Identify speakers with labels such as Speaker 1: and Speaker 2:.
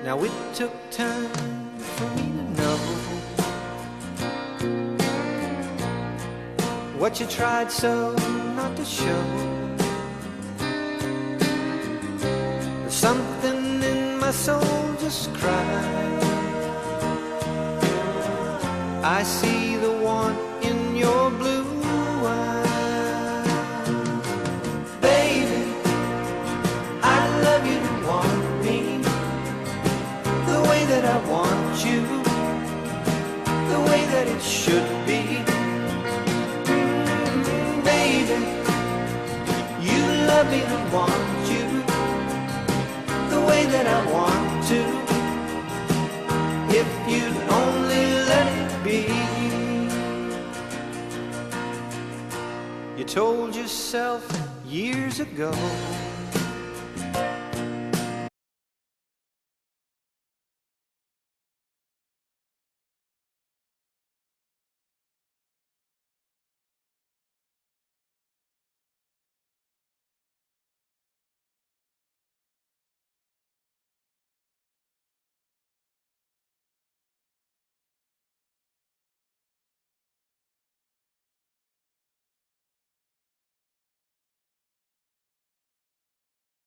Speaker 1: Now it took time for me to know what you tried so not to show. Something in my soul just cried. I see the one in your blue eyes. Baby, I love you to want me the way that I want you, the way that it should be. Baby, you love me to want you the way that I want to, if you'd only let it be. You told yourself years ago